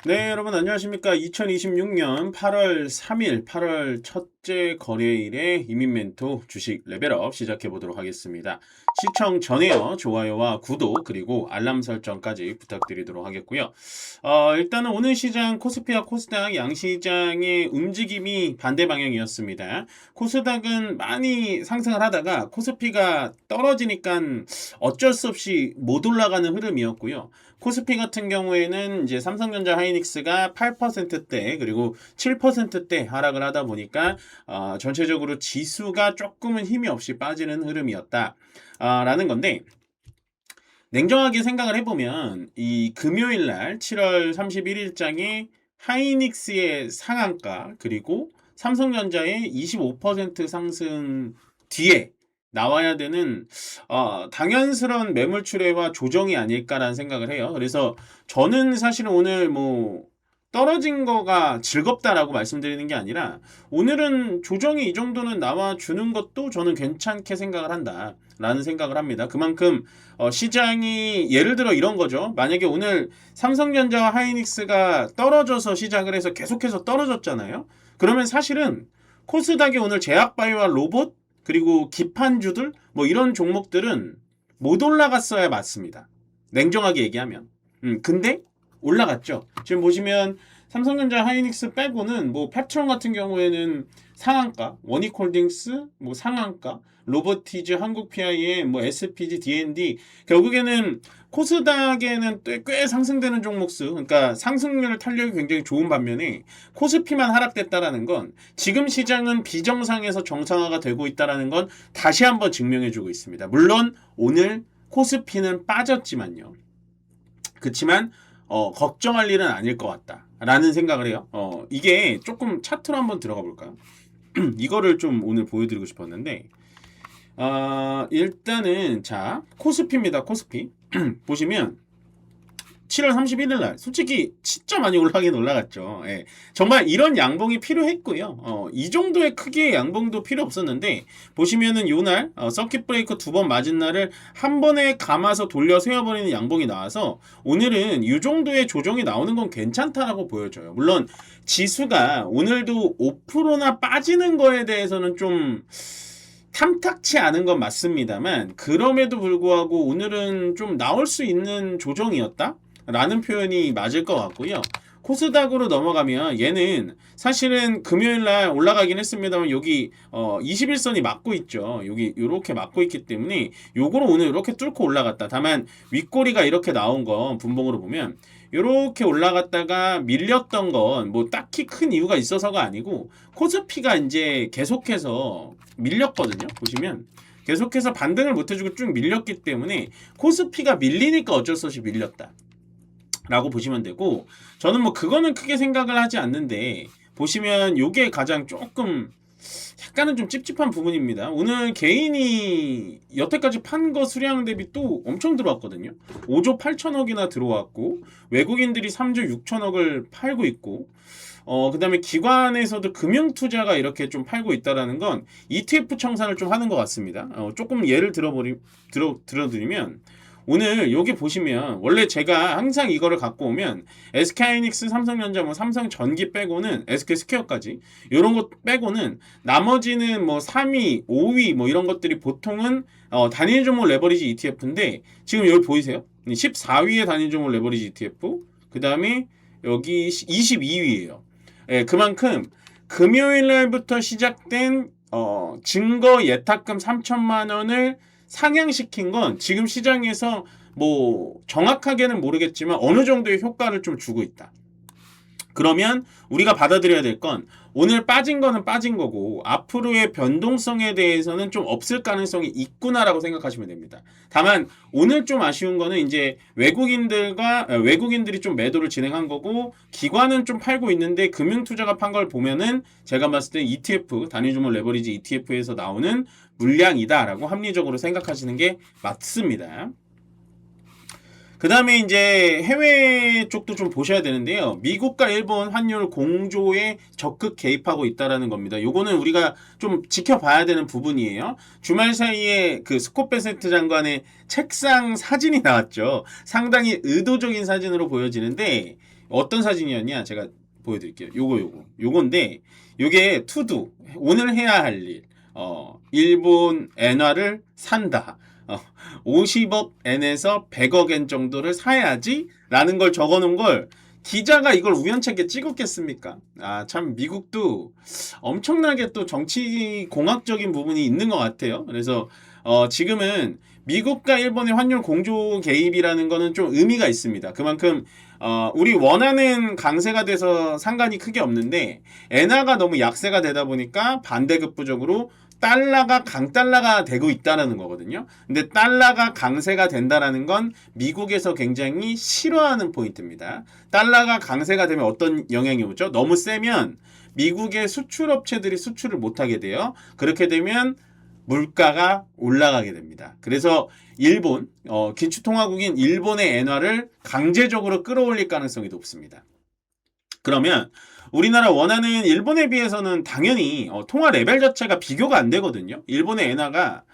네, 여러분 안녕하십니까? 2026년 8월 3일, 8월 첫째 거래일의 이민멘토 주식 레벨업 시작해 보도록 하겠습니다. 시청 전에요. 좋아요와 구독 그리고 알람 설정까지 부탁드리도록 하겠고요. 일단은 오늘 시장 코스피와 코스닥 양시장의 움직임이 반대 방향이었습니다. 코스닥은 많이 상승을 하다가 코스피가 떨어지니까 어쩔 수 없이 못 올라가는 흐름이었고요. 코스피 같은 경우에는 이제 삼성전자 하이닉스가 8%대 그리고 7%대 하락을 하다 보니까 전체적으로 지수가 조금은 힘이 없이 빠지는 흐름이었다. 라는 건데 냉정하게 생각을 해보면 이 금요일 날 7월 31일장에 하이닉스의 상한가 그리고 삼성전자의 25% 상승 뒤에 나와야 되는 당연스러운 매물 출회와 조정이 아닐까라는 생각을 해요. 그래서 저는 사실은 오늘 뭐 떨어진 거가 즐겁다라고 말씀드리는 게 아니라 오늘은 조정이 이 정도는 나와주는 것도 저는 괜찮게 생각을 한다라는 생각을 합니다. 그만큼 시장이 예를 들어 이런 거죠. 만약에 오늘 삼성전자와 하이닉스가 떨어져서 시작을 해서 계속해서 떨어졌잖아요. 그러면 사실은 코스닥이 오늘 제약바이오와 로봇 그리고 기판주들 뭐 이런 종목들은 못 올라갔어야 맞습니다. 냉정하게 얘기하면. 근데 올라갔죠. 지금 보시면 삼성전자 하이닉스 빼고는 뭐 펩트론 같은 경우에는 상한가, 원익홀딩스 뭐 상한가, 로버티즈, 한국 PI의 뭐 SPG, D&D 결국에는 코스닥에는 꽤 상승되는 종목수, 그러니까 상승률 탄력이 굉장히 좋은 반면에 코스피만 하락됐다라는 건 지금 시장은 비정상에서 정상화가 되고 있다라는 건 다시 한번 증명해주고 있습니다. 물론 오늘 코스피는 빠졌지만요. 그렇지만 걱정할 일은 아닐 것 같다라는 생각을 해요. 이게 조금 차트로 한번 들어가 볼까요? 이거를 좀 오늘 보여드리고 싶었는데 일단은 자 코스피입니다. 코스피 보시면 7월 31일 날 솔직히 진짜 많이 올라가긴 올라갔죠. 예. 정말 이런 양봉이 필요했고요. 이 정도의 크기의 양봉도 필요 없었는데 보시면은 요날 서킷 브레이커 두 번 맞은 날을 한 번에 감아서 돌려 세워버리는 양봉이 나와서 오늘은 이 정도의 조정이 나오는 건 괜찮다라고 보여져요. 물론 지수가 오늘도 5%나 빠지는 거에 대해서는 좀 탐탁치 않은 건 맞습니다만 그럼에도 불구하고 오늘은 좀 나올 수 있는 조정이었다? 라는 표현이 맞을 것 같고요. 코스닥으로 넘어가면 얘는 사실은 금요일날 올라가긴 했습니다만 여기 21선이 막고 있죠. 여기 이렇게 막고 있기 때문에 요거는 오늘 이렇게 뚫고 올라갔다. 다만 윗꼬리가 이렇게 나온 건 분봉으로 보면 이렇게 올라갔다가 밀렸던 건 뭐 딱히 큰 이유가 있어서가 아니고 코스피가 이제 계속해서 밀렸거든요. 보시면 계속해서 반등을 못해주고 쭉 밀렸기 때문에 코스피가 밀리니까 어쩔 수 없이 밀렸다 라고 보시면 되고 저는 뭐 그거는 크게 생각을 하지 않는데 보시면 요게 가장 조금 약간은 좀 찝찝한 부분입니다. 오늘 개인이 여태까지 판 거 수량 대비 또 엄청 들어왔거든요. 5조 8천억이나 들어왔고 외국인들이 3조 6천억을 팔고 있고 그 다음에 기관에서도 금융투자가 이렇게 좀 팔고 있다라는 건 ETF 청산을 좀 하는 것 같습니다. 조금 예를 들어드리면 오늘 여기 보시면 원래 제가 항상 이거를 갖고 오면 SK하이닉스, 삼성전자, 뭐 삼성전기 빼고는 SK스퀘어까지 이런 것 빼고는 나머지는 뭐 3위, 5위 뭐 이런 것들이 보통은 단일 종목 레버리지 ETF인데 지금 여기 보이세요? 14위의 단일 종목 레버리지 ETF 그 다음에 여기 22위예요. 예, 그만큼 금요일 날부터 시작된 증거 예탁금 3천만 원을 상향시킨 건 지금 시장에서 뭐 정확하게는 모르겠지만 어느 정도의 효과를 좀 주고 있다. 그러면 우리가 받아들여야 될 건 오늘 빠진 거는 빠진 거고 앞으로의 변동성에 대해서는 좀 없을 가능성이 있구나라고 생각하시면 됩니다. 다만 오늘 좀 아쉬운 거는 이제 외국인들이 좀 매도를 진행한 거고 기관은 좀 팔고 있는데 금융투자가 판 걸 보면은 제가 봤을 때 ETF 단위주목 레버리지 ETF에서 나오는 물량이다라고 합리적으로 생각하시는 게 맞습니다. 그 다음에 이제 해외 쪽도 좀 보셔야 되는데요. 미국과 일본 환율 공조에 적극 개입하고 있다라는 겁니다. 요거는 우리가 좀 지켜봐야 되는 부분이에요. 주말 사이에 그 스콧 베세트 장관의 책상 사진이 나왔죠. 상당히 의도적인 사진으로 보여지는데 어떤 사진이었냐? 제가 보여드릴게요. 요건데 요게 투두 오늘 해야 할 일. 일본 엔화를 산다. 50억 엔에서 100억 엔 정도를 사야지 라는 걸 적어놓은 걸 기자가 이걸 우연찮게 찍었겠습니까? 참 미국도 엄청나게 또 정치 공학적인 부분이 있는 것 같아요. 그래서 지금은 미국과 일본의 환율 공조 개입이라는 거는 좀 의미가 있습니다. 그만큼 우리 원하는 강세가 돼서 상관이 크게 없는데 엔화가 너무 약세가 되다 보니까 반대급부적으로 달러가 강달러가 되고 있다는 거거든요. 근데 달러가 강세가 된다라는 건 미국에서 굉장히 싫어하는 포인트입니다. 달러가 강세가 되면 어떤 영향이 오죠? 너무 세면 미국의 수출업체들이 수출을 못하게 돼요. 그렇게 되면 물가가 올라가게 됩니다. 그래서 일본, 긴축통화국인 일본의 엔화를 강제적으로 끌어올릴 가능성이 높습니다. 그러면 우리나라 원하는 일본에 비해서는 당연히 통화 레벨 자체가 비교가 안 되거든요. 일본의 엔화가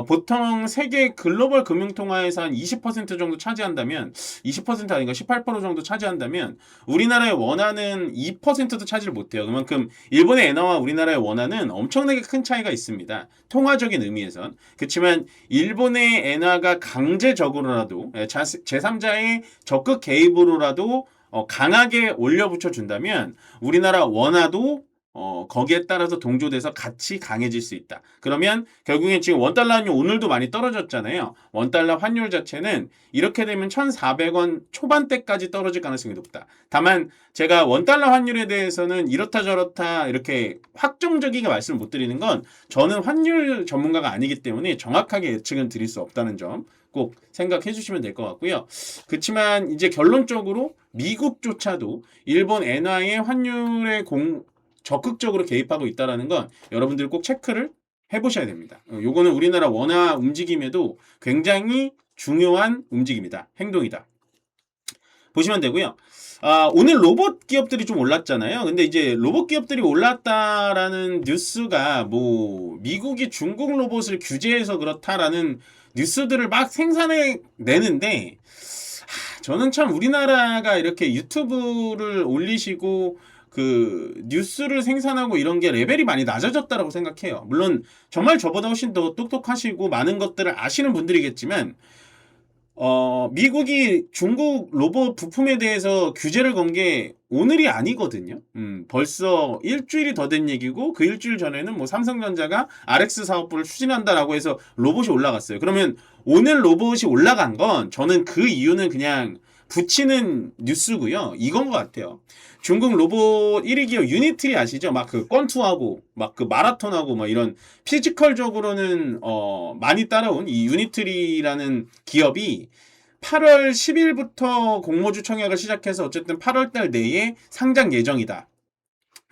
보통 세계 글로벌 금융통화에서 한 20% 정도 차지한다면 20% 아닌가 18% 정도 차지한다면 우리나라의 원화는 2%도 차지를 못해요. 그만큼 일본의 엔화와 우리나라의 원화는 엄청나게 큰 차이가 있습니다. 통화적인 의미에선. 그렇지만 일본의 엔화가 강제적으로라도 제3자의 적극 개입으로라도 강하게 올려붙여 준다면 우리나라 원화도 거기에 따라서 동조돼서 같이 강해질 수 있다. 그러면 결국엔 지금 원달러 환율 오늘도 많이 떨어졌잖아요. 원달러 환율 자체는 이렇게 되면 1,400원 초반대까지 떨어질 가능성이 높다. 다만 제가 원달러 환율에 대해서는 이렇다 저렇다 이렇게 확정적이게 말씀을 못 드리는 건 저는 환율 전문가가 아니기 때문에 정확하게 예측은 드릴 수 없다는 점 꼭 생각해 주시면 될 것 같고요. 그렇지만 이제 결론적으로 미국조차도 일본 엔화의 환율에 적극적으로 개입하고 있다는 건 여러분들 꼭 체크를 해보셔야 됩니다. 요거는 우리나라 원화 움직임에도 굉장히 중요한 움직임이다. 행동이다. 보시면 되고요. 오늘 로봇 기업들이 좀 올랐잖아요. 근데 이제 로봇 기업들이 올랐다라는 뉴스가 뭐 미국이 중국 로봇을 규제해서 그렇다라는 뉴스들을 막 생산해 내는데 저는 참 우리나라가 이렇게 유튜브를 올리시고 그 뉴스를 생산하고 이런 게 레벨이 많이 낮아졌다라고 생각해요. 물론 정말 저보다 훨씬 더 똑똑하시고 많은 것들을 아시는 분들이겠지만 미국이 중국 로봇 부품에 대해서 규제를 건 게 오늘이 아니거든요. 벌써 일주일이 더 된 얘기고 그 일주일 전에는 뭐 삼성전자가 RX 사업부를 추진한다라고 해서 로봇이 올라갔어요. 그러면 오늘 로봇이 올라간 건 저는 그 이유는 그냥 붙이는 뉴스고요. 이건 것 같아요. 중국 로봇 1위 기업 유니트리 아시죠? 막 그 권투하고 막 그 마라톤하고 막 이런 피지컬적으로는 많이 따라온 이 유니트리라는 기업이 8월 10일부터 공모주 청약을 시작해서 어쨌든 8월 달 내에 상장 예정이다.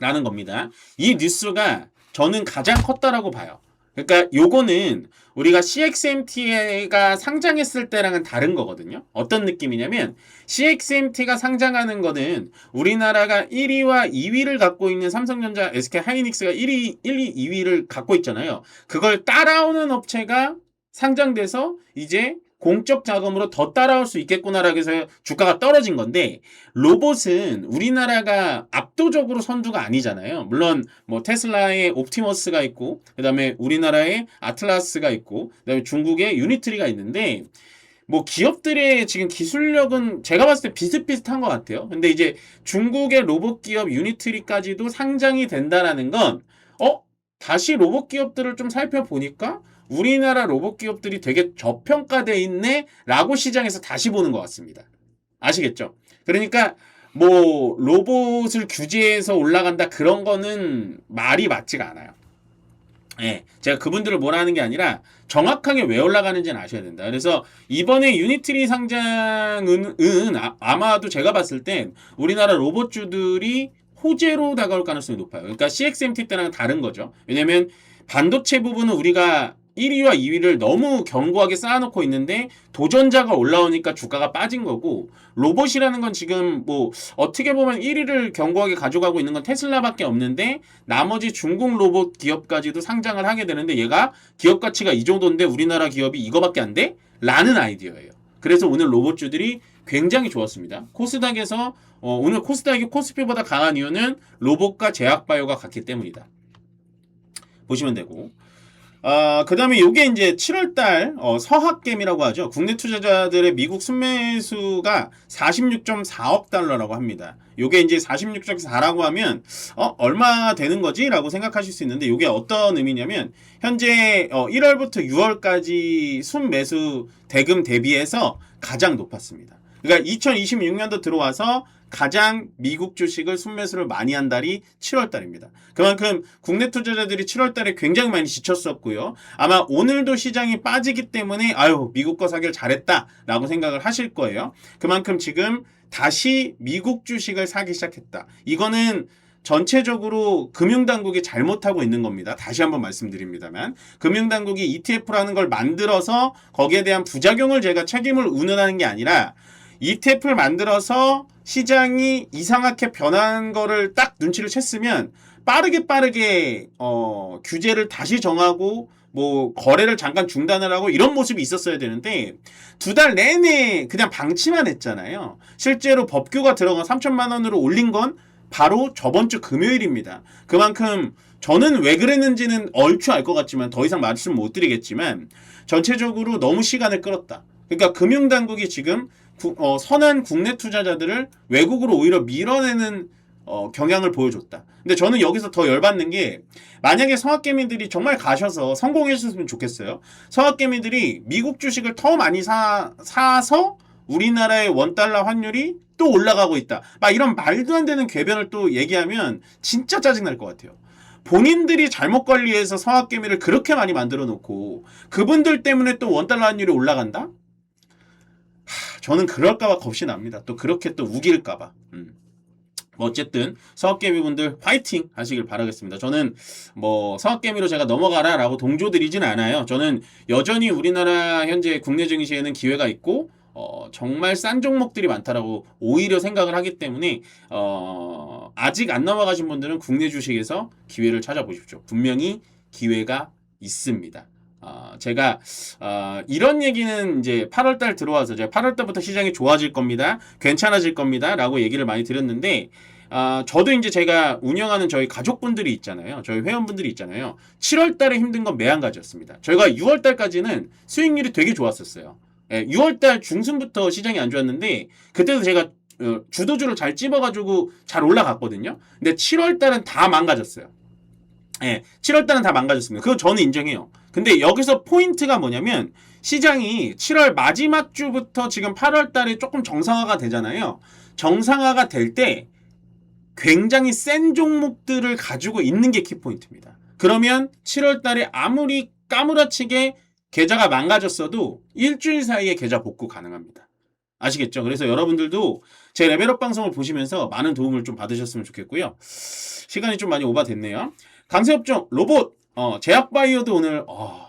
라는 겁니다. 이 뉴스가 저는 가장 컸다라고 봐요. 그러니까 요거는 우리가 CXMT가 상장했을 때랑은 다른 거거든요. 어떤 느낌이냐면 CXMT가 상장하는 거는 우리나라가 1위와 2위를 갖고 있는 삼성전자, SK하이닉스가 1위, 2위를 갖고 있잖아요. 그걸 따라오는 업체가 상장돼서 이제 공적 자금으로 더 따라올 수 있겠구나라고 해서 주가가 떨어진 건데 로봇은 우리나라가 압도적으로 선두가 아니잖아요. 물론 뭐 테슬라의 옵티머스가 있고 그다음에 우리나라의 아틀라스가 있고 그다음에 중국의 유니트리가 있는데 뭐 기업들의 지금 기술력은 제가 봤을 때 비슷비슷한 것 같아요. 근데 이제 중국의 로봇 기업 유니트리까지도 상장이 된다라는 건 다시 로봇 기업들을 좀 살펴보니까 우리나라 로봇 기업들이 되게 저평가돼 있네 라고 시장에서 다시 보는 것 같습니다. 아시겠죠? 그러니까 뭐 로봇을 규제해서 올라간다 그런 거는 말이 맞지가 않아요. 예, 제가 그분들을 뭐라 하는 게 아니라 정확하게 왜 올라가는지는 아셔야 된다. 그래서 이번에 유니트리 상장은 아마도 제가 봤을 땐 우리나라 로봇주들이 호재로 다가올 가능성이 높아요. 그러니까 CXMT 때랑 다른 거죠. 왜냐면 반도체 부분은 우리가 1위와 2위를 너무 견고하게 쌓아놓고 있는데 도전자가 올라오니까 주가가 빠진 거고 로봇이라는 건 지금 뭐 어떻게 보면 1위를 견고하게 가져가고 있는 건 테슬라밖에 없는데 나머지 중국 로봇 기업까지도 상장을 하게 되는데 얘가 기업 가치가 이 정도인데 우리나라 기업이 이거밖에 안 돼? 라는 아이디어예요. 그래서 오늘 로봇주들이 굉장히 좋았습니다. 코스닥에서 오늘 코스닥이 코스피보다 강한 이유는 로봇과 제약바이오가 같기 때문이다. 보시면 되고. 그 다음에 요게 이제 7월달 서학겜이라고 하죠. 국내 투자자들의 미국 순매수가 46.4억 달러라고 합니다. 요게 이제 46.4라고 하면 얼마 되는 거지? 라고 생각하실 수 있는데 요게 어떤 의미냐면 현재 1월부터 6월까지 순매수 대금 대비해서 가장 높았습니다. 그러니까 2026년도 들어와서 가장 미국 주식을 순매수를 많이 한 달이 7월달입니다. 그만큼 국내 투자자들이 7월달에 굉장히 많이 지쳤었고요. 아마 오늘도 시장이 빠지기 때문에 미국 거 사길 잘했다라고 생각을 하실 거예요. 그만큼 지금 다시 미국 주식을 사기 시작했다. 이거는 전체적으로 금융당국이 잘못하고 있는 겁니다. 다시 한번 말씀드립니다만 금융당국이 ETF라는 걸 만들어서 거기에 대한 부작용을 제가 책임을 운운하는 게 아니라 ETF를 만들어서 시장이 이상하게 변한 거를 딱 눈치를 챘으면 빠르게 규제를 다시 정하고 뭐 거래를 잠깐 중단을 하고 이런 모습이 있었어야 되는데 2달 내내 그냥 방치만 했잖아요. 실제로 법규가 들어가 3천만 원으로 올린 건 바로 저번 주 금요일입니다. 그만큼 저는 왜 그랬는지는 얼추 알 것 같지만 더 이상 말씀 못 드리겠지만 전체적으로 너무 시간을 끌었다. 그러니까 금융당국이 지금 선한 국내 투자자들을 외국으로 오히려 밀어내는 경향을 보여줬다. 근데 저는 여기서 더 열받는 게 만약에 성악개미들이 정말 가셔서 성공해주셨으면 좋겠어요. 성악개미들이 미국 주식을 더 많이 사서 우리나라의 원달러 환율이 또 올라가고 있다. 막 이런 말도 안 되는 궤변을 또 얘기하면 진짜 짜증날 것 같아요. 본인들이 잘못 관리해서 성악개미를 그렇게 많이 만들어 놓고 그분들 때문에 또 원달러 환율이 올라간다? 저는 그럴까봐 겁이 납니다. 또 그렇게 또 우길까봐. 어쨌든 성악개미분들 파이팅 하시길 바라겠습니다. 저는 뭐 성악개미로 제가 넘어가라 라고 동조드리진 않아요. 저는 여전히 우리나라 현재 국내 증시에는 기회가 있고 정말 싼 종목들이 많다라고 오히려 생각을 하기 때문에 아직 안 넘어가신 분들은 국내 주식에서 기회를 찾아보십시오. 분명히 기회가 있습니다. 제가 이런 얘기는 이제 8월달 들어와서 제가 8월달부터 시장이 좋아질 겁니다. 괜찮아질 겁니다. 라고 얘기를 많이 드렸는데 저도 이제 제가 운영하는 저희 가족분들이 있잖아요. 저희 회원분들이 있잖아요. 7월달에 힘든 건 매한가지였습니다. 저희가 6월달까지는 수익률이 되게 좋았었어요. 6월달 중순부터 시장이 안 좋았는데 그때도 제가 주도주를 잘 찝어가지고 잘 올라갔거든요. 근데 7월달은 다 망가졌어요. 7월달은 다 망가졌습니다. 그거 저는 인정해요. 근데 여기서 포인트가 뭐냐면 시장이 7월 마지막 주부터 지금 8월달에 조금 정상화가 되잖아요. 정상화가 될 때 굉장히 센 종목들을 가지고 있는 게 키포인트입니다. 그러면 7월달에 아무리 까무라치게 계좌가 망가졌어도 일주일 사이에 계좌 복구 가능합니다. 아시겠죠? 그래서 여러분들도 제 레벨업 방송을 보시면서 많은 도움을 좀 받으셨으면 좋겠고요. 시간이 좀 많이 오바됐네요. 강세업종 로봇 제약바이오도 오늘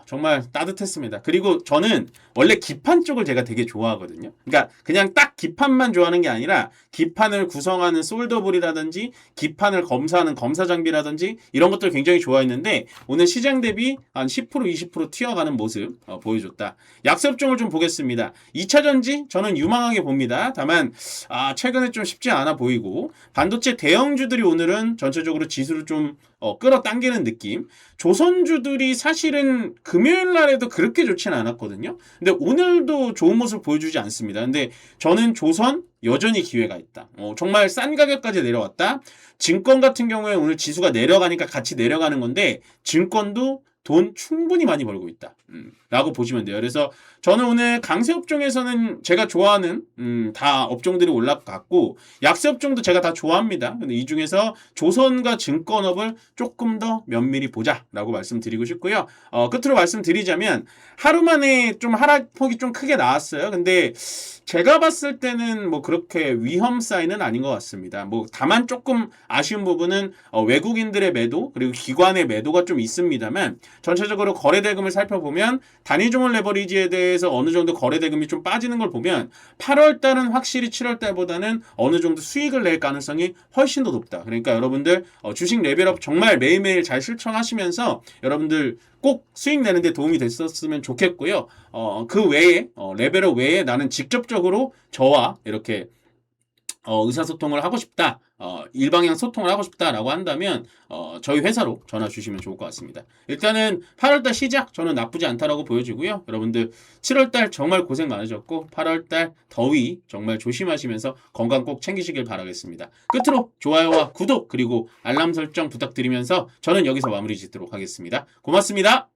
정말 따뜻했습니다. 그리고 저는 원래 기판 쪽을 제가 되게 좋아하거든요. 그러니까 그냥 딱 기판만 좋아하는 게 아니라 기판을 구성하는 솔더볼이라든지 기판을 검사하는 검사 장비라든지 이런 것들 굉장히 좋아했는데 오늘 시장 대비 한 10% 20% 튀어가는 모습 보여줬다. 약세업종을 좀 보겠습니다. 2차전지 저는 유망하게 봅니다. 다만 최근에 좀 쉽지 않아 보이고 반도체 대형주들이 오늘은 전체적으로 지수를 좀 끌어당기는 느낌. 조선주들이 사실은 금요일 날에도 그렇게 좋지는 않았거든요. 근데 오늘도 좋은 모습을 보여주지 않습니다. 근데 저는 조선 여전히 기회가 있다. 정말 싼 가격까지 내려왔다. 증권 같은 경우에 오늘 지수가 내려가니까 같이 내려가는 건데 증권도 돈 충분히 많이 벌고 있다. 라고 보시면 돼요. 그래서 저는 오늘 강세업종에서는 제가 좋아하는 다 업종들이 올라갔고 약세업종도 제가 다 좋아합니다. 근데 이 중에서 조선과 증권업을 조금 더 면밀히 보자 라고 말씀드리고 싶고요. 끝으로 말씀드리자면 하루 만에 좀 하락폭이 좀 크게 나왔어요. 근데 제가 봤을 때는 뭐 그렇게 위험 사인은 아닌 것 같습니다. 뭐 다만 조금 아쉬운 부분은 외국인들의 매도 그리고 기관의 매도가 좀 있습니다만 전체적으로 거래 대금을 살펴보면 보면 단위 종목 레버리지에 대해서 어느 정도 거래 대금이 좀 빠지는 걸 보면 8월 달은 확실히 7월 달보다는 어느 정도 수익을 낼 가능성이 훨씬 더 높다. 그러니까 여러분들 주식 레벨업 정말 매일매일 잘 실천하시면서 여러분들 꼭 수익 내는데 도움이 됐었으면 좋겠고요. 그 외에 레벨업 외에 나는 직접적으로 저와 이렇게 의사소통을 하고 싶다. 일방향 소통을 하고 싶다라고 한다면 저희 회사로 전화 주시면 좋을 것 같습니다. 일단은 8월달 시작 저는 나쁘지 않다라고 보여지고요. 여러분들 7월달 정말 고생 많으셨고 8월달 더위 정말 조심하시면서 건강 꼭 챙기시길 바라겠습니다. 끝으로 좋아요와 구독 그리고 알람 설정 부탁드리면서 저는 여기서 마무리 짓도록 하겠습니다. 고맙습니다.